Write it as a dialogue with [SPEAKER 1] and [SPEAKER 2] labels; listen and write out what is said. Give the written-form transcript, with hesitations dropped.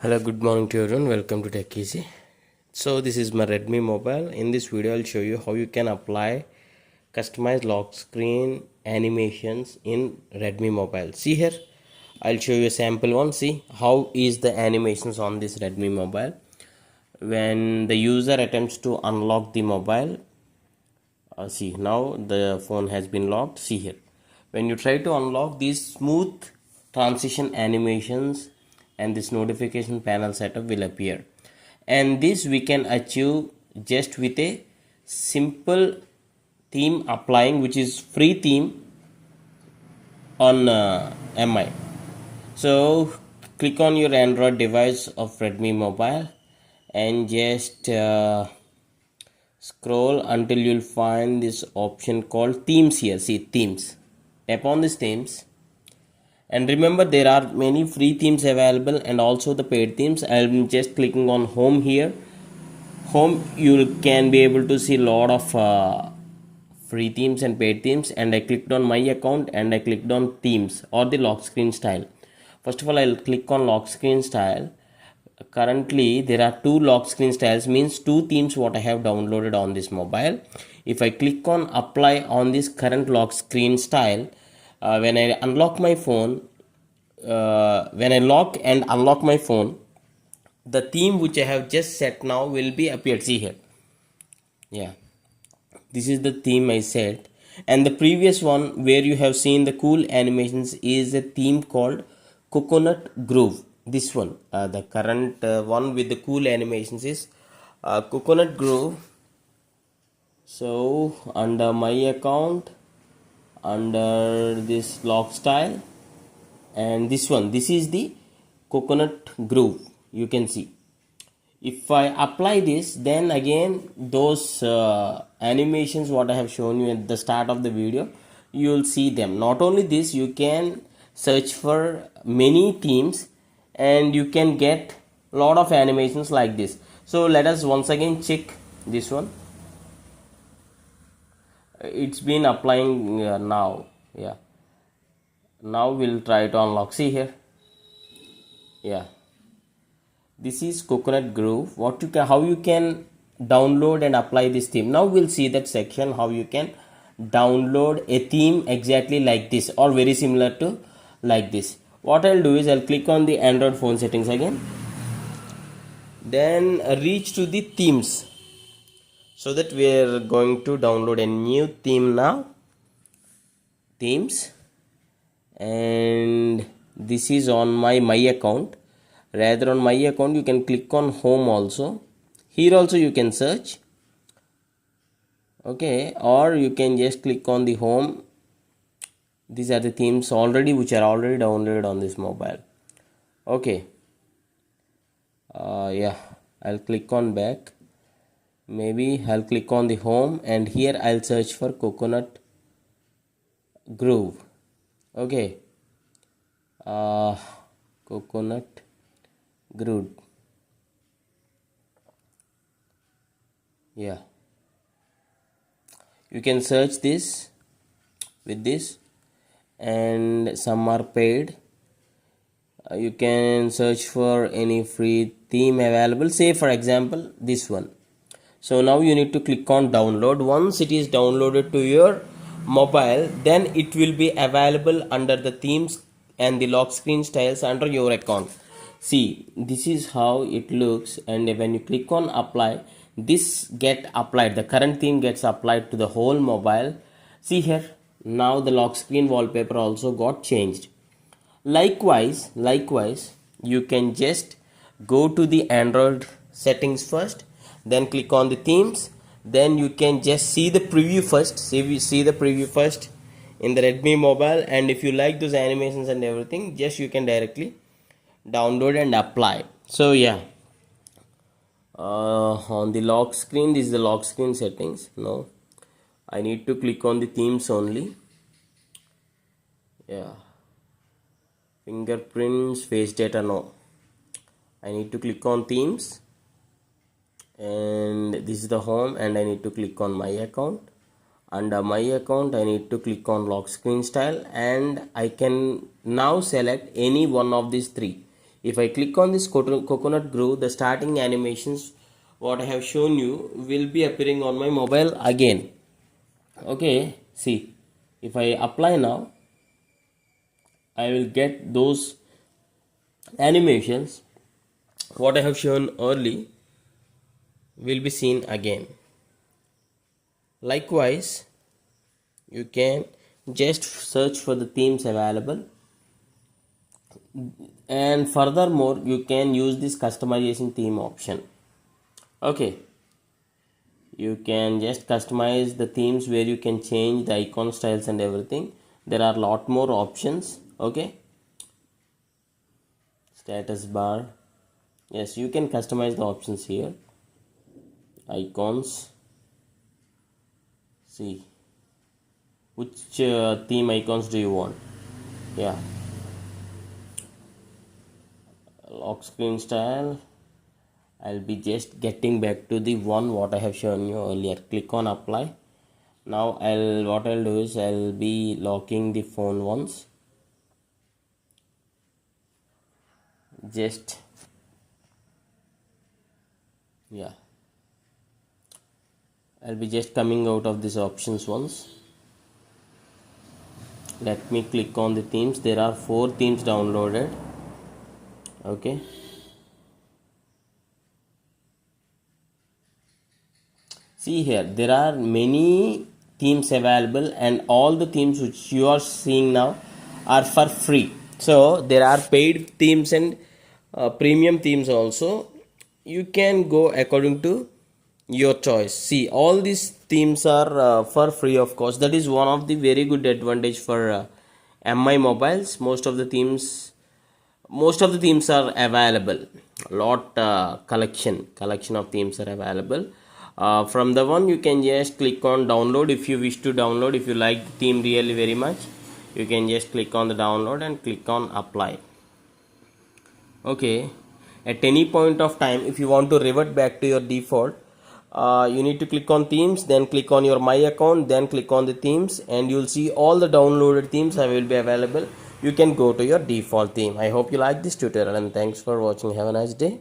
[SPEAKER 1] Hello, good morning to everyone. Welcome to Tech Easy. So this is my Redmi mobile. In this video, I'll show you how you can apply customized lock screen animations in Redmi mobile. See here, I'll show you a sample one. See how is the animations on this Redmi mobile. When the user attempts to unlock the mobile, see now the phone has been locked. See here, when you try to unlock, these smooth transition animations and this notification panel setup will appear, and this we can achieve just with a simple theme applying, which is free theme on MI. So click on your Android device of Redmi mobile and just scroll until you'll find this option called themes. Here, see themes, tap on this themes, and remember there are many free themes available and also the paid themes. I'm just clicking on home. Here home, you can be able to see a lot of free themes and paid themes, and I clicked on my account and I clicked on themes or the lock screen style. First of all, I'll click on lock screen style. Currently there are two lock screen styles, means two themes what I have downloaded on this mobile. If I click on apply on this current lock screen style, when I unlock my phone, when I lock and unlock my phone, the theme which I have just set now will be appeared. See here, yeah, this is the theme I set, and the previous one where you have seen the cool animations is a theme called Coconut Groove. This one, the current one with the cool animations is Coconut Groove. So under my account, under this lock style, and this one, this is the Coconut Groove. You can see, if I apply this, then again those animations what I have shown you at the start of the video, you will see them. Not only this, you can search for many themes and you can get a lot of animations like this. So let us once again check this one. It's been applying now. Yeah, now we'll try to unlock. See here, yeah, this is Coconut Groove. What you can, how you can download and apply this theme. Now we'll see that section, how you can download a theme exactly like this or very similar to like this. What I'll do is I'll click on the Android phone settings again, then reach to the themes, so that we're going to download a new theme now. Themes, and this is on my account. Rather, on my account you can click on home also. Here also you can search, okay, or you can just click on the home. These are the themes already which are already downloaded on this mobile. Okay, yeah, I'll click on back. Maybe I'll click on the home, and here I'll search for Coconut Groove. Okay, Coconut Groove, yeah, you can search this with this, and some are paid. You can search for any free theme available, say for example this one. So now you need to click on download. Once it is downloaded to your mobile, then it will be available under the themes and the lock screen styles under your account. See, this is how it looks, and when you click on apply, this get applied, the current theme gets applied to the whole mobile. See here, now the lock screen wallpaper also got changed. Likewise, you can just go to the Android settings first, then click on the themes, then you can just see the preview first. See the preview first in the Redmi mobile, and if you like those animations and everything, just you can directly download and apply. So yeah, on the lock screen, this is the lock screen settings. No, I need to click on the themes only. Yeah, fingerprints, face data, no, I need to click on themes, and this is the home, and I need to click on my account. Under my account, I need to click on lock screen style, and I can now select any one of these three. If I click on this coconut grove, the starting animations what I have shown you will be appearing on my mobile again. Okay, see, if I apply now, I will get those animations what I have shown early will be seen again. Likewise, you can just search for the themes available, and furthermore you can use this customization theme option. Okay, you can just customize the themes where you can change the icon styles and everything. There are a lot more options. Okay, status bar, yes, you can customize the options here. Icons, see which theme icons do you want. Yeah, lock screen style, I'll be just getting back to the one what I have shown you earlier. Click on apply. Now what I'll do is I'll be locking the phone once. Just yeah, I'll be just coming out of these options once. Let me click on the themes. There are 4 themes downloaded. Okay, see here there are many themes available, and all the themes which you are seeing now are for free. So there are paid themes and premium themes also. You can go according to your choice. See, all these themes are for free, of course. That is one of the very good advantage for MI mobiles. Most of the themes are available. Lot collection of themes are available. From the one you can just click on download. If you wish to download, if you like the theme really very much, you can just click on the download and click on apply. Okay, at any point of time if you want to revert back to your default, you need to click on themes, then click on your my account, then click on the themes, and you'll see all the downloaded themes will be available. You can go to your default theme. I hope you like this tutorial, and thanks for watching. Have a nice day.